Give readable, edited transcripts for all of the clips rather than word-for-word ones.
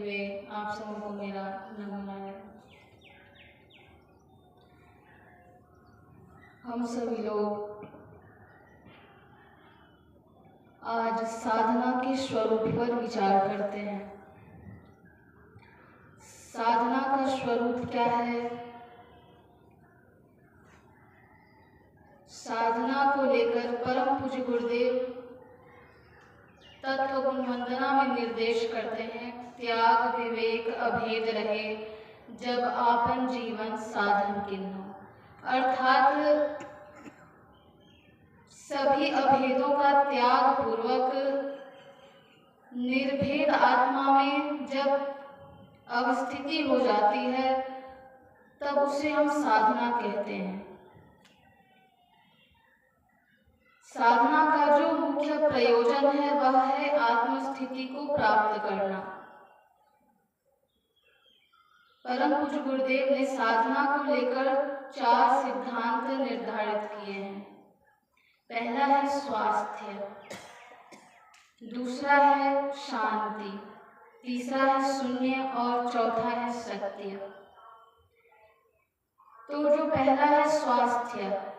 हुए आप सबको मेरा नमन है। हम सभी लोग आज साधना के स्वरूप पर विचार करते हैं। साधना का स्वरूप क्या है? साधना को लेकर परम पूज्य गुरुदेव तत्व गुण वंदना में निर्देश करते हैं, त्याग विवेक अभेद रहे जब आपन जीवन साधन किन्हो। अर्थात सभी अभेदों का त्याग पूर्वक निर्भेद आत्मा में जब अवस्थिति हो जाती है तब उसे हम साधना कहते हैं। साधना का जो मुख्य प्रयोजन है वह है आत्मस्थिति को प्राप्त करना। परम पूज्य गुरुदेव ने साधना को लेकर 4 सिद्धांत निर्धारित किए हैं। पहला है स्वास्थ्य, दूसरा है शांति, तीसरा है शून्य और चौथा है सत्य। तो जो पहला है स्वास्थ्य,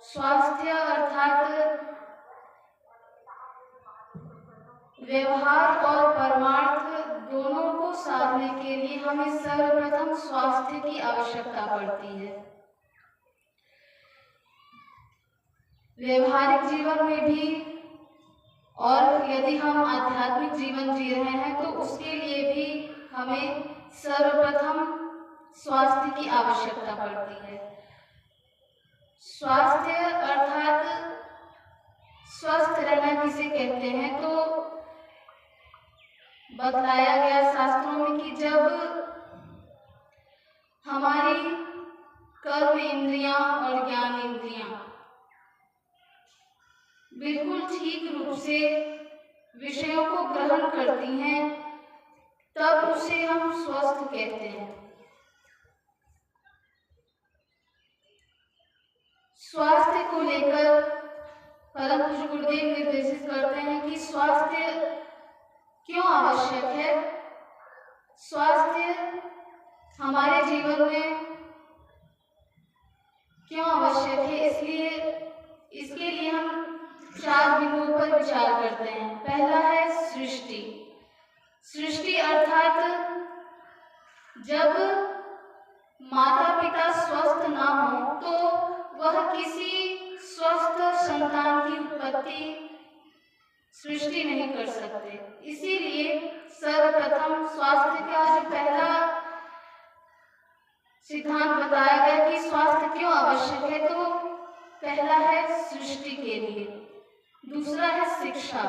स्वास्थ्य अर्थात व्यवहार और परमार्थ दोनों को साधने के लिए हमें सर्वप्रथम स्वास्थ्य की आवश्यकता पड़ती है। व्यवहारिक जीवन में भी और यदि हम आध्यात्मिक जीवन जी रहे हैं तो उसके लिए भी हमें सर्वप्रथम स्वास्थ्य की आवश्यकता पड़ती है। स्वास्थ्य अर्थात स्वस्थ रहना किसे कहते हैं, तो बतलाया गया शास्त्रों में कि जब हमारी कर्म इंद्रियां और ज्ञान इंद्रियां बिल्कुल ठीक रूप से विषयों को ग्रहण करती हैं तब उसे हम स्वस्थ कहते हैं। स्वास्थ्य को लेकर परम पूज्य गुरुदेव निर्देशित करते हैं कि स्वास्थ्य क्यों आवश्यक है। स्वास्थ्य हमारे जीवन में क्यों आवश्यक है, इसके लिए हम 4 बिंदुओं पर विचार करते हैं। पहला है सृष्टि। सृष्टि अर्थात जब माता पिता स्वस्थ ना हो तो वह किसी स्वस्थ संतान की उत्पत्ति सृष्टि नहीं कर सकते। इसीलिए सर्वप्रथम स्वास्थ्य का जो पहला सिद्धांत बताया गया कि स्वास्थ्य क्यों आवश्यक है, तो पहला है सृष्टि के लिए, दूसरा है शिक्षा।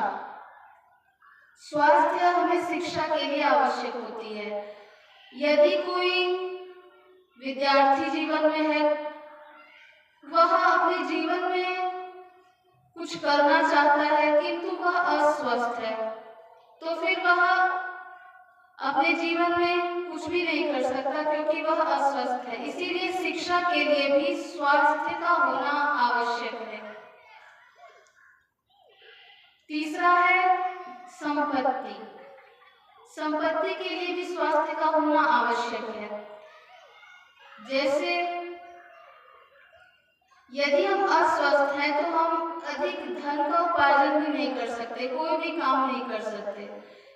स्वास्थ्य हमें शिक्षा के लिए आवश्यक होती है। यदि कोई विद्यार्थी जीवन में है, वह अपने जीवन में कुछ करना चाहता है किंतु वह अस्वस्थ है, तो फिर वह अपने जीवन में कुछ भी नहीं कर सकता क्योंकि वह अस्वस्थ है। इसीलिए शिक्षा के लिए भी स्वास्थ्य का होना आवश्यक है। तीसरा है संपत्ति। संपत्ति के लिए भी स्वास्थ्य का होना आवश्यक है। जैसे यदि हम अस्वस्थ हैं तो हम अधिक धन का उपार्जन भी नहीं कर सकते, कोई भी काम नहीं कर सकते।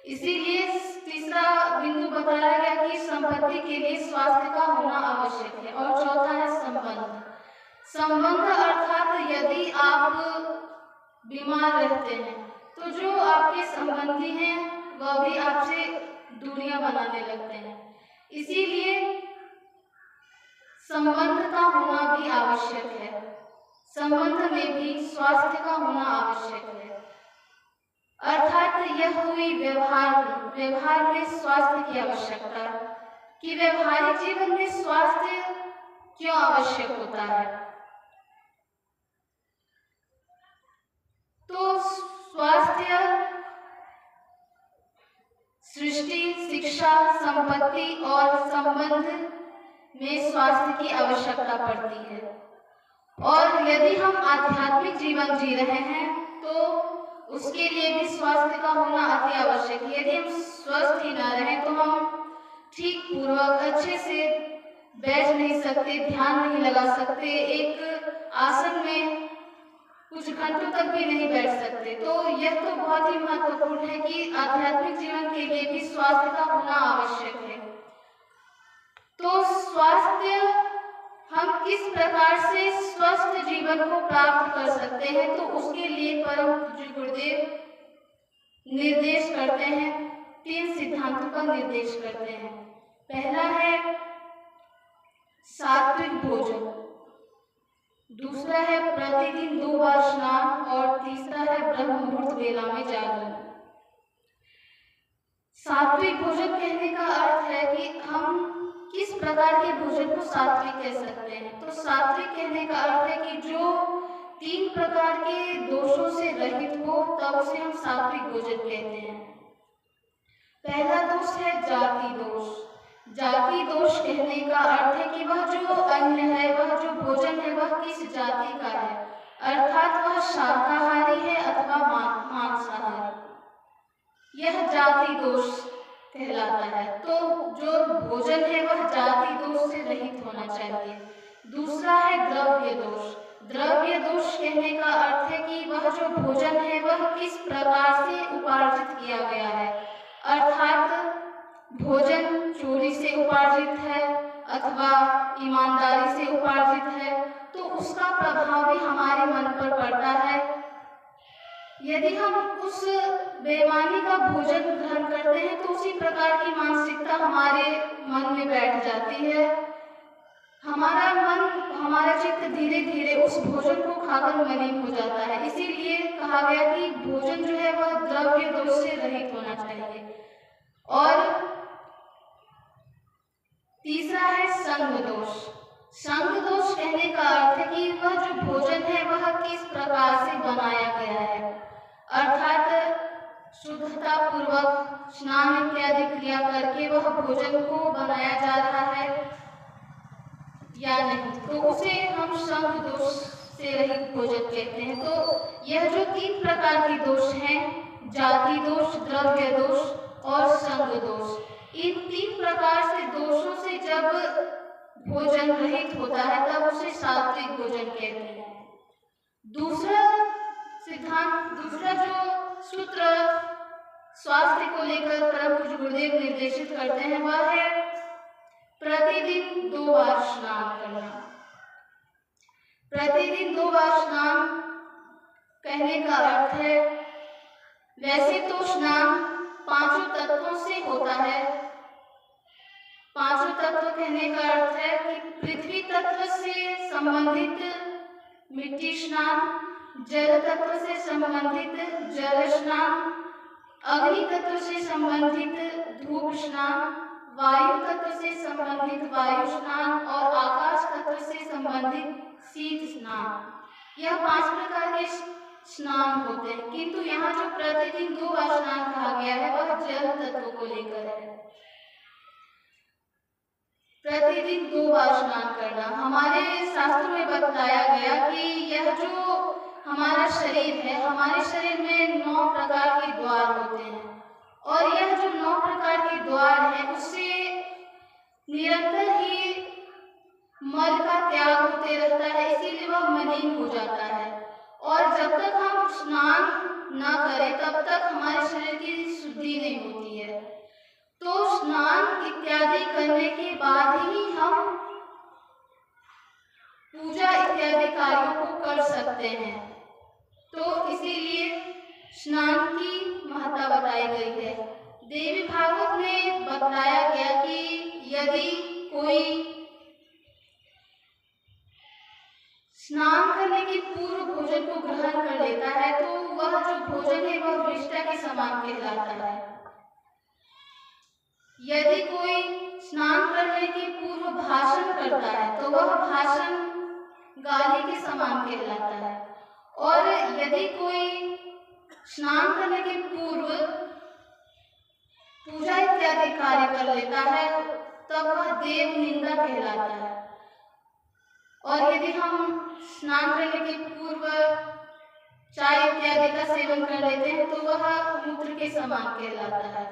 इसीलिए तीसरा बिंदु बताया गया कि संपत्ति के लिए स्वास्थ्य का होना आवश्यक है। और चौथा है संबंध। संबंध अर्थात यदि आप बीमार रहते हैं तो जो आपके संबंधी हैं वह भी आपसे दूरियां बनाने लगते हैं। इसीलिए संबंध का होना भी आवश्यक है। संबंध में भी स्वास्थ्य का होना आवश्यक है। अर्थात यह हुई व्यवहार में स्वास्थ्य की आवश्यकता, कि व्यवहारिक जीवन में स्वास्थ्य क्यों आवश्यक होता है। तो स्वास्थ्य, सृष्टि, शिक्षा, संपत्ति और संबंध में स्वास्थ्य की आवश्यकता पड़ती है। और यदि हम आध्यात्मिक जीवन जी रहे हैं तो उसके लिए भी स्वास्थ्य का होना अति आवश्यक है। यदि हम स्वस्थ ही ना ठीक पूर्वक अच्छे से बैठ नहीं सकते, ध्यान नहीं लगा सकते, एक आसन में कुछ घंटों तक भी नहीं बैठ सकते। तो यह तो बहुत ही महत्वपूर्ण है कि आध्यात्मिक जीवन के लिए भी स्वास्थ्य का होना आवश्यक है। तो स्वास्थ्य, हम किस प्रकार से स्वस्थ जीवन को प्राप्त कर सकते हैं, तो उसके लिए परम पूज्य गुरुदेव निर्देश करते हैं, 3 सिद्धांतों का निर्देश करते हैं। पहला है सात्विक भोजन, दूसरा है प्रतिदिन 2 बार स्नान और तीसरा है ब्रह्म मुहूर्त वेला में जागरण। सात्विक भोजन कहने का अर्थ है कि हम किस प्रकार के भोजन को सात्विक कह सकते हैं। तो सात्विक कहने का अर्थ है कि जो 3 प्रकार के दोषों से रहित हो, तब उसे हम सात्विक भोजन कहते हैं। पहला दोष है जाति दोष। जाति दोष कहने का अर्थ है कि वह जो अन्न है, वह जो भोजन है, वह किस जाति का है, अर्थात वह शाकाहारी है अथवा मांसाहारी, यह जाति दोष कहलाता है। तो जो भोजन है वह जाति दोष से रहित होना चाहिए। दूसरा है द्रव्य दोष। द्रव्य दोष कहने का अर्थ है कि वह जो भोजन है वह किस प्रकार से उपार्जित किया गया है, अर्थात भोजन चोरी से उपार्जित है अथवा ईमानदारी से उपार्जित है, तो उसका प्रभाव भी हमारे मन पर पड़ता है। यदि हम उस बेईमानी का भोजन ग्रहण करते हैं तो उसी प्रकार की मानसिकता हमारे मन में बैठ जाती है। हमारा मन, हमारा चित्त धीरे धीरे उस भोजन को खाकर मलिन हो जाता है। इसीलिए कहा गया कि भोजन जो है वह द्रव्य दोष से रहित होना चाहिए। और तीसरा है संग दोष। संग दोष कहने का अर्थ है कि वह जो भोजन है वह किस प्रकार से बनाया गया है, अर्थात शुद्धता पूर्वक स्नान इत्यादि क्रिया करके वह भोजन को बनाया जा रहा है या नहीं, तो उसे हम संग दोष से रहित भोजन कहते हैं। तो यह जो 3 प्रकार के दोष हैं, जाति दोष, द्रव्य दोष और संग दोष, इन 3 प्रकार से दोषों से जब भोजन रहित होता है तब उसे सात्विक भोजन कहते हैं। दूसरा सिद्धांत, दूसरा जो सूत्र स्वास्थ्य को लेकर परम पूज्य गुरुदेव निर्देशित करते हैं वह है प्रतिदिन 2 बार स्नान करना। प्रतिदिन 2 बार स्नान कहने का अर्थ है, वैसे तो स्नान 5 तत्वों से होता है। 5 तत्व कहने का अर्थ है कि पृथ्वी तत्व से संबंधित मिट्टी स्नान, जल तत्व से संबंधित जल स्नान, अग्नि तत्व से संबंधित धूप स्नान, वायु तत्व से संबंधित वायु स्नान और आकाश तत्व से संबंधित शीत स्नान। यह 5 प्रकार के स्नान होते हैं, किंतु यहाँ जो प्रतिदिन 2 बार स्नान कहा गया है वह जल तत्व को लेकर है। प्रतिदिन 2 बार स्नान करना, हमारे शास्त्रों में बताया गया कि यह जो हमारा शरीर है, हमारे शरीर में 9 प्रकार के द्वार होते हैं और यह जो 9 प्रकार के द्वार है उससे निरंतर ही मल का त्याग होते रहता है, इसीलिए वह मलिन हो जाता है। और जब तक हम स्नान न करें तब तक हमारे शरीर की शुद्धि नहीं होती है। तो स्नान इत्यादि करने के बाद ही हम पूजा इत्यादि कार्यों को कर सकते हैं। तो इसीलिए स्नान की महत्ता बताई गई है। देवी भागवत में बताया गया कि यदि कोई स्नान करने के पूर्व भोजन को ग्रहण कर लेता है तो वह जो भोजन है वह विष्टा के समान कहलाता है। यदि कोई स्नान करने के पूर्व भाषण करता है तो वह भाषण गाली के समान कहलाता है। और यदि कोई स्नान करने के पूर्व पूजा इत्यादि कार्य कर लेता है तब वह देव निंदा कहलाता है। और यदि हम स्नान करने के पूर्व चाय इत्यादि का सेवन कर लेते हैं तो वह मूत्र के समान कहलाता है।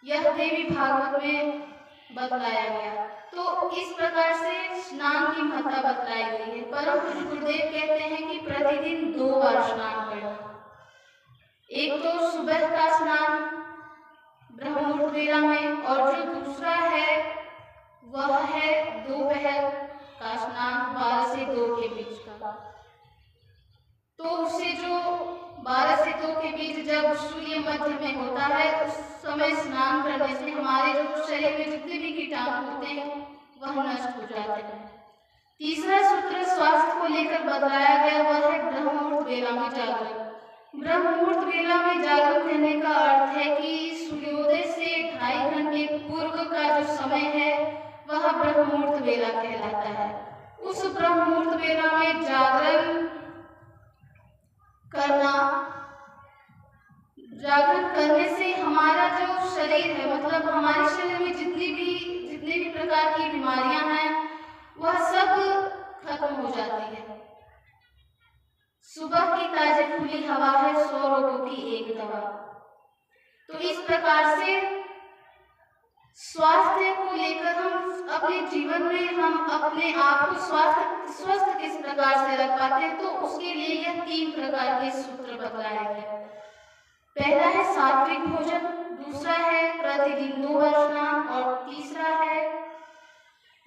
यह देवी भागवत में बतलाया गया। तो इस प्रकार से स्नान की महत्ता बतलाई गई है। परम पूज्य गुरुदेव कहते हैं कि प्रतिदिन 2 बार स्नान करना। एक तो सुबह का स्नान ब्रह्म मुहूर्त बेला में, और जो दूसरा है वह है दोपहर का स्नान 12 से 2 के बीच का। तो उससे जो 12 से 2 के बीच जब सूर्य मध्य में होता है, उस समय स्नान करने से हमारे जो शरीर में जितने भी कीटाणु होते हैं वह नष्ट हो जाते हैं। तीसरा सूत्र स्वास्थ्य को लेकर बताया गया, वह है ब्रह्म मुहूर्त बेला में जागरण। ब्रह्म मुहूर्त बेला में जागरण कहने का अर्थ है कि सूर्योदय से 2.5 घंटे पूर्व का जो समय है वह ब्रह्म मुहूर्त बेला कहलाता है। उस ब्रह्म मुहूर्त बेला में जागरण करना, जागरण करने से हमारा जो शरीर है, मतलब हमारे शरीर में जितने भी प्रकार की बीमारियां हैं वह सब खत्म हो जाती है। सुबह की ताजी खुली हवा है 100 रोगों की एक दवा। तो इस प्रकार से स्वास्थ्य को लेकर हम अपने जीवन में हम अपने आप को स्वस्थ किस प्रकार से रख पाते हैं, तो उसके लिए यह 3 प्रकार के सूत्र बताए गए। पहला है सात्विक भोजन, दूसरा है प्रतिदिन 2 बार स्नान, और तीसरा है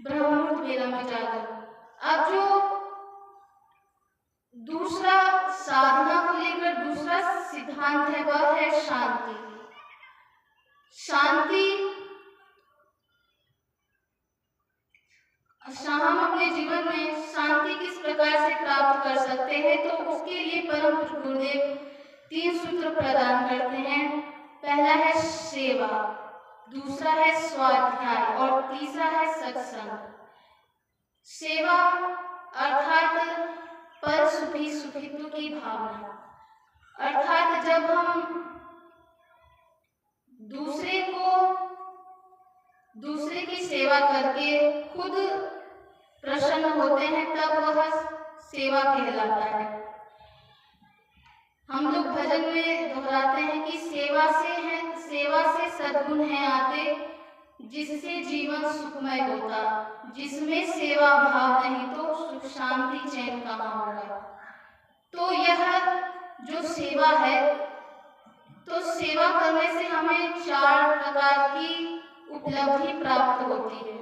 ब्रह्म मुहूर्त बेला में जागरण। अब जो दूसरा साधना को लेकर दूसरा सिद्धांत है वह है शांति। हम अपने जीवन में शांति किस प्रकार से प्राप्त कर सकते हैं, तो उसके लिए परम पूज्य गुरुदेव 3 सूत्र प्रदान करते हैं। पहला है सेवा, दूसरा है स्वाध्याय, और तीसरा है सत्संग। सेवा अर्थात पर सुखित्व की भावना, अर्थात जब हम दूसरे की सेवा करके खुद प्रसन्न होते हैं तब वह सेवा कहलाता है। हम लोग भजन में दोहराते हैं कि सेवा से सद्गुण है आते, जिससे जीवन सुखमय होता। जिसमें सेवा भाव नहीं तो सुख शांति चैन कहाँ होगा। तो यह जो सेवा है, तो सेवा करने से हमें 4 प्रकार की उपलब्धि प्राप्त होती है।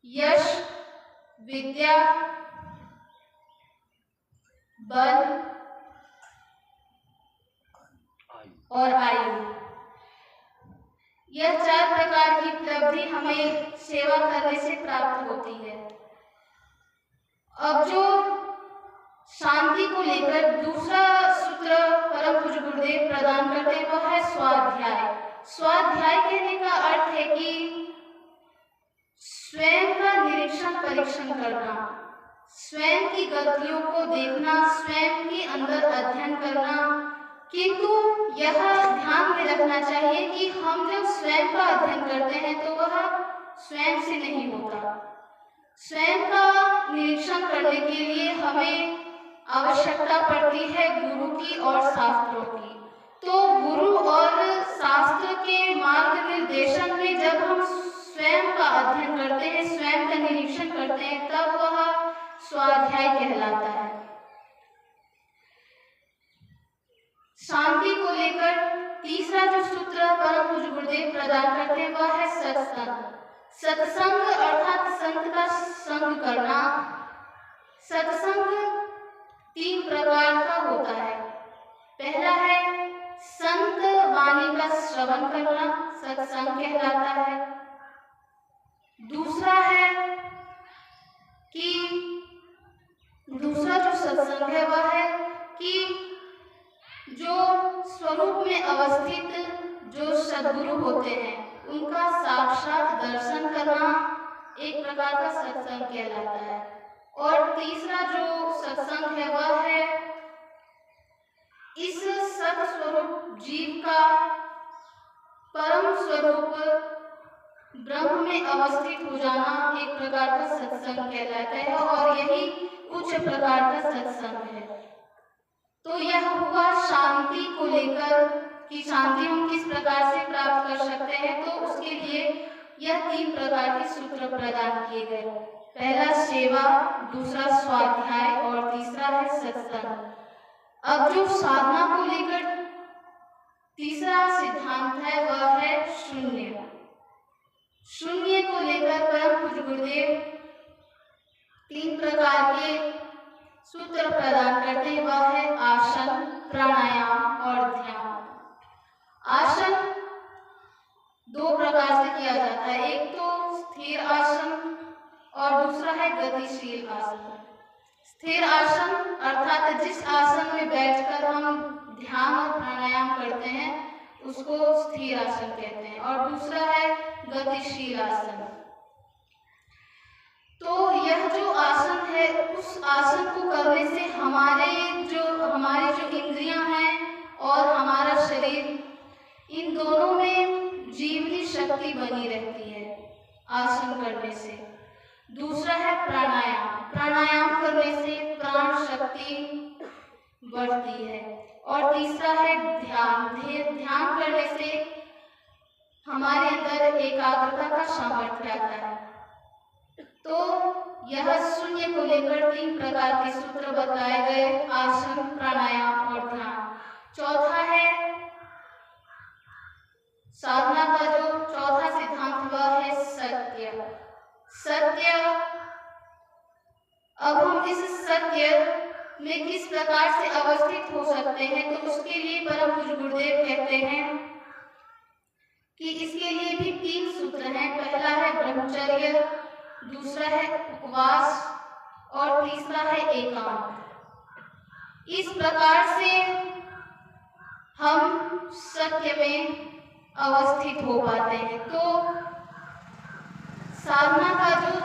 यश, विद्या, बल और आयु। यह 4 प्रकार की उपलब्धि हमें सेवा करने से प्राप्त होती है। अब जो शांति को लेकर दूसरा सूत्र परम पूज्य गुरुदेव प्रदान करते हैं वह है स्वाध्याय। स्वाध्याय कहने का अर्थ है कि स्वयं का निरीक्षण परीक्षण करना, स्वयं की गलतियों को देखना, स्वयं के अंदर अध्ययन करना। किंतु यह ध्यान में रखना चाहिए कि हम जब स्वयं का अध्ययन करते हैं तो वह स्वयं से नहीं होता। स्वयं का निरीक्षण करने के लिए हमें आवश्यकता पड़ती है गुरु की और शास्त्रों की। तो गुरु और शास्त्र के मार्ग निर्देशन में जब हम स्वयं का अध्ययन करते हैं, स्वयं का निरीक्षण करते हैं, तब वह स्वाध्याय कहलाता है। शांति को लेकर तीसरा जो सूत्र परम पूज्य गुरुदेव प्रदान करते हैं वह है सत्संग। सत्संग अर्थात संत का संग करना। सत्संग 3 प्रकार का होता है। पहला है संत वाणी का श्रवण करना, सत्संग कहलाता है। दूसरा है कि दूसरा जो सत्संग है वह है कि जो स्वरूप में अवस्थित जो सद्गुरु होते हैं उनका साक्षात दर्शन करना एक प्रकार का सत्संग कहलाता है। और तीसरा जो सत्संग है वह है इस सत स्वरूप जीव का परम स्वरूप ब्रह्म में अवस्थित हो जाना एक प्रकार का सत्संग कहलाता है, और यही उच्च प्रकार का सत्संग है। तो यह हुआ शांति को लेकर कि शांति हम किस प्रकार से प्राप्त कर सकते हैं। तो उसके लिए यह 3 प्रकार के सूत्र प्रदान किए गए। पहला सेवा, दूसरा स्वाध्याय और तीसरा है सत्संग। अब जो साधना को लेकर तीसरा सिद्धांत है वह है शून्य। शून्य को लेकर परम पूज्य गुरुदेव 3 प्रकार के सूत्र प्रदान करते हैं, वह है आसन, प्राणायाम और ध्यान। आसन 2 प्रकार से किया जाता है, एक तो स्थिर आसन और दूसरा है गतिशील आसन। स्थिर आसन अर्थात जिस आसन में बैठकर हम ध्यान और प्राणायाम करते हैं उसको स्थिर आसन कहते हैं, और दूसरा है गतिशील आसन। तो यह जो आसन है उस आसन को करने से हमारी जो इंद्रियां हैं और हमारा शरीर, इन दोनों में जीवनी शक्ति बनी रहती है आसन करने से। दूसरा है प्राणायाम। प्राणायाम करने से प्राण शक्ति बढ़ती है। और तीसरा है ध्यान। ध्यान करने से हमारे अंदर एकाग्रता का सामर्थ्य आता है। तो यह शून्य को लेकर 3 प्रकार के सूत्र बताए गए, आसन, प्राणायाम और ध्यान। चौथा है साधना का जो चौथा सिद्धांत वह है सत्य। सत्य, अब हम इस सत्य में किस प्रकार से अवस्थित हो सकते हैं, तो उसके लिए परम पूज्य गुरुदेव कहते हैं कि इसके लिए भी 3 सूत्र हैं। पहला है ब्रह्मचर्य, दूसरा है उपवास और तीसरा है एकांत। इस प्रकार से हम सत्य में अवस्थित हो पाते हैं। तो साधना का जो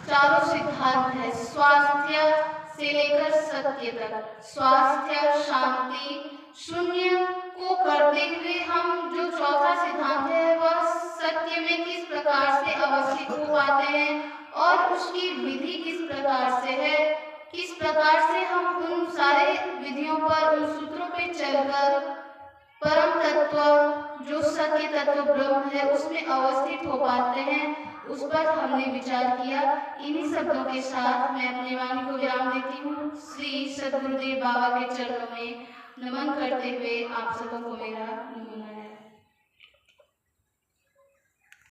चारों सिद्धांत है, स्वास्थ्य से लेकर सत्य तक, स्वास्थ्य, शांति, शून्य को करते हुए हम जो चौथा सिद्धांत है वह सत्य में किस प्रकार से अवस्थित हो पाते हैं और उसकी विधि किस प्रकार से है, किस प्रकार से हम उन सारे विधियों पर, उन सूत्रों पे चलकर परम तत्व जो सत्य तत्व ब्रह्म है उसमें अवस्थित हो पाते हैं, उस पर हमने विचार किया। इन्हीं शब्दों के साथ मैं अपने वाणी को विराम देती हूँ। श्री सद्गुरुदेव बाबा के चरणों में नमन करते हुए आप सबको मेरा नमन है।